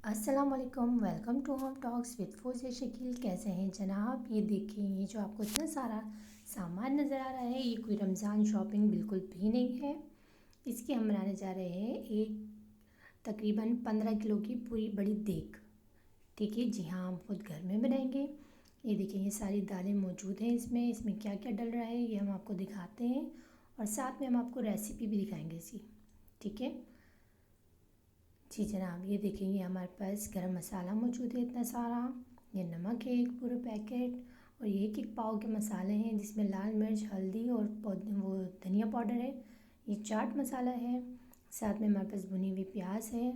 अस्सलाम वालेकुम, welcome to Home Talks with Fauzia Shakeel. कैसे हैं जनाब? ये देखिए, ये जो आपको इतना सारा सामान नज़र आ रहा है, ये कोई रमज़ान शॉपिंग बिल्कुल भी नहीं है। इसकी हम बनाने जा रहे हैं एक तकरीबन 15 किलो की पूरी बड़ी देग। ठीक है जी हाँ, हम खुद घर में बनाएंगे। ये देखिए, ये सारी दालें मौजूद हैं इसमें क्या क्या डल रहा है ये हम आपको दिखाते हैं, और साथ में हम आपको रेसिपी भी दिखाएंगे इसकी। ठीक है जी जनाब, ये देखेंगे हमारे पास गरम मसाला मौजूद है इतना सारा, ये नमक है एक पूरा पैकेट, और ये एक एक पाव के मसाले हैं जिसमें लाल मिर्च, हल्दी और वो धनिया पाउडर है। ये चाट मसाला है, साथ में हमारे पास भुनी हुई प्याज है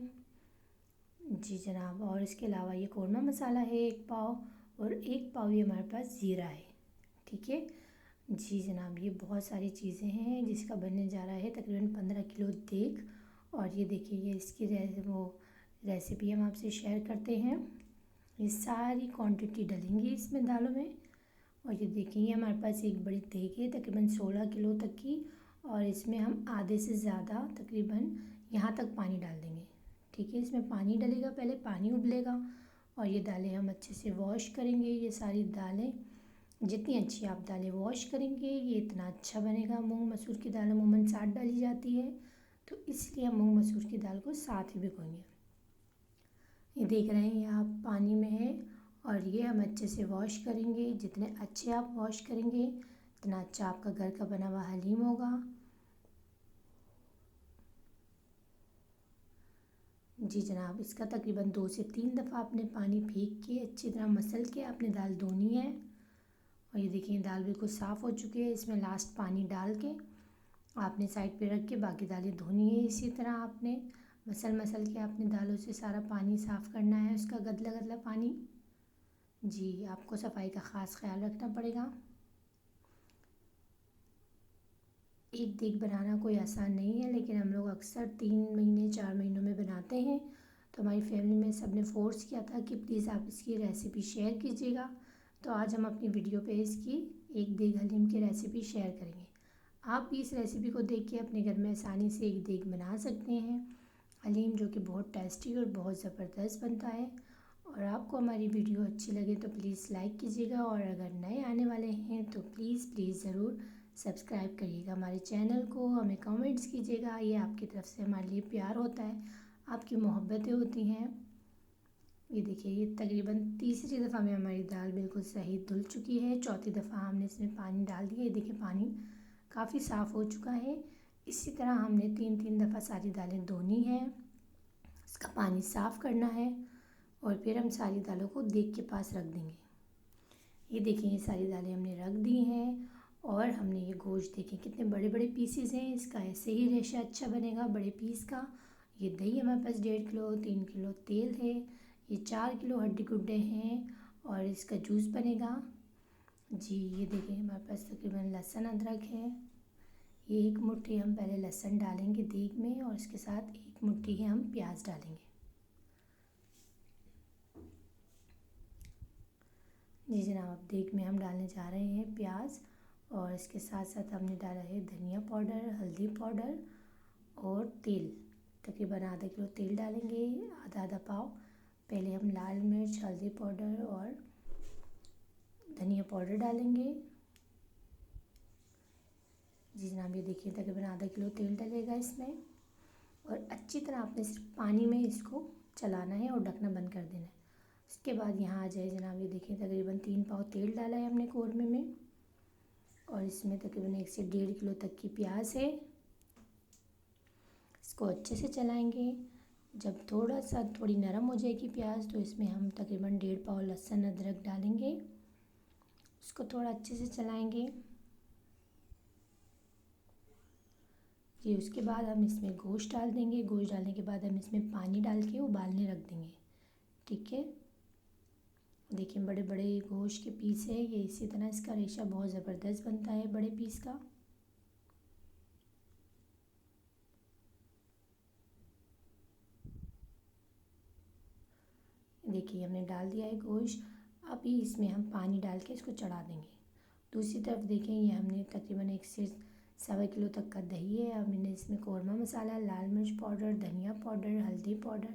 जी जनाब, और इसके अलावा ये कौरमा मसाला है एक पाव, और एक पाव ये हमारे पास ज़ीरा है। ठीक है जी जनाब, ये बहुत सारी चीज़ें हैं जिसका बनने जा रहा है तकरीबन 15 किलो देग। और ये देखिए, ये इसकी वो रेसिपी हम आपसे शेयर करते हैं। ये सारी क्वांटिटी डलेंगी इसमें दालों में। और ये देखिए, ये हमारे पास एक बड़ी देग है तकरीबन 16 किलो तक की, और इसमें हम आधे से ज़्यादा तकरीबन यहाँ तक पानी डाल देंगे। ठीक है, इसमें पानी डलेगा, पहले पानी उबलेगा, और ये दालें हम अच्छे से वॉश करेंगे। ये सारी दालें जितनी अच्छी आप दालें वॉश करेंगे ये इतना अच्छा बनेगा। मूंग मसूर की दाल अमूमन साथ डाली जाती है, तो इसलिए हम मूंग मसूर की दाल को साथ ही भिगोएंगे। ये देख रहे हैं, ये आप पानी में है, और ये हम अच्छे से वॉश करेंगे। जितने अच्छे आप वॉश करेंगे उतना अच्छा आपका घर का बना हुआ हलीम होगा जी जनाब। इसका तकरीबन 2 से 3 दफ़ा आपने पानी फेंक के अच्छी तरह मसल के आपने दाल धोनी है। और ये देखिए, दाल बिल्कुल साफ़ हो चुकी है। इसमें लास्ट पानी डाल के आपने साइड पे रख के बाकी दालें धोनी है। इसी तरह आपने मसल मसल के आपने दालों से सारा पानी साफ़ करना है, उसका गदला गदला पानी। जी, आपको सफाई का ख़ास ख्याल रखना पड़ेगा। एक देग बनाना कोई आसान नहीं है, लेकिन हम लोग अक्सर 3 महीने 4 महीनों में बनाते हैं। तो हमारी फैमिली में सब ने फ़ोर्स किया था कि प्लीज़ आप इसकी रेसिपी शेयर कीजिएगा। तो आज हम अपनी वीडियो पे इसकी एक देग हलीम की रेसिपी शेयर करेंगे। आप भी इस रेसिपी को देख के अपने घर में आसानी से एक देग बना सकते हैं हलीम, जो कि बहुत टेस्टी और बहुत ज़बरदस्त बनता है। और आपको हमारी वीडियो अच्छी लगे तो प्लीज़ लाइक कीजिएगा, और अगर नए आने वाले हैं तो प्लीज़ ज़रूर सब्सक्राइब करिएगा हमारे चैनल को, हमें कमेंट्स कीजिएगा। ये आपकी तरफ से हमारे लिए प्यार होता है, आपकी मोहब्बतें होती हैं। ये देखिए, ये तकरीबन तीसरी दफ़ा में हमारी दाल बिल्कुल सही धुल चुकी है। चौथी दफ़ा हमने इसमें पानी डाल दिया। ये देखिए, पानी काफ़ी साफ़ हो चुका है। इसी तरह हमने 3 दफ़ा सारी दालें धोनी है, इसका पानी साफ़ करना है, और फिर हम सारी दालों को देग के पास रख देंगे। ये देखिए, ये सारी दालें हमने रख दी हैं, और हमने ये गोश्त देखें कितने बड़े बड़े पीसीज हैं। इसका ऐसे ही रेशा अच्छा बनेगा बड़े पीस का। ये दही हमारे पास 1.5 किलो, 3 किलो तेल है, ये 4 किलो हड्डी गुड्डे हैं, और इसका जूस बनेगा जी। ये देखिए, हमारे पास तकरीबन लहसुन अदरक है। ये एक मुट्ठी हम पहले लहसुन डालेंगे देग में, और इसके साथ एक मुट्ठी ही हम प्याज डालेंगे जी जनाब। अब देग में हम डालने जा रहे हैं प्याज, और इसके साथ साथ हमने डाला है धनिया पाउडर, हल्दी पाउडर और तेल। तकरीबन आधा किलो तेल डालेंगे, आधा आधा पाव। पहले हम लाल मिर्च, हल्दी पाउडर और धनिया पाउडर डालेंगे जी जनाब। ये देखिए, तकरीबन आधा किलो तेल डलेगा इसमें, और अच्छी तरह आपने सिर्फ पानी में इसको चलाना है और ढकना बंद कर देना है। उसके बाद यहाँ आ जाए जनाब, ये देखिए तकरीबन 3 पाव तेल डाला है हमने कौरमे में, और इसमें तकरीबन 1 से 1.5 किलो तक की प्याज है। इसको अच्छे से चलाएंगे। जब थोड़ी नरम हो जाएगी प्याज, तो इसमें हम तकरीबन 1.5 पाव लहसुन अदरक डालेंगे, उसको थोड़ा अच्छे से चलाएंगे जी। उसके बाद हम इसमें गोश्त डाल देंगे। गोश्त डालने के बाद हम इसमें पानी डाल के उबालने रख देंगे। ठीक है, देखिए बड़े बड़े गोश्त के पीस है ये। इसी तरह इसका रेशा बहुत ज़बरदस्त बनता है बड़े पीस का। देखिए, हमने डाल दिया है गोश्त। अभी इसमें हम पानी डाल के इसको चढ़ा देंगे। दूसरी तरफ देखें, ये हमने तकरीबन 1 से 1.25 किलो तक का दही है। हमने इसमें कौरमा मसाला, लाल मिर्च पाउडर, धनिया पाउडर, हल्दी पाउडर,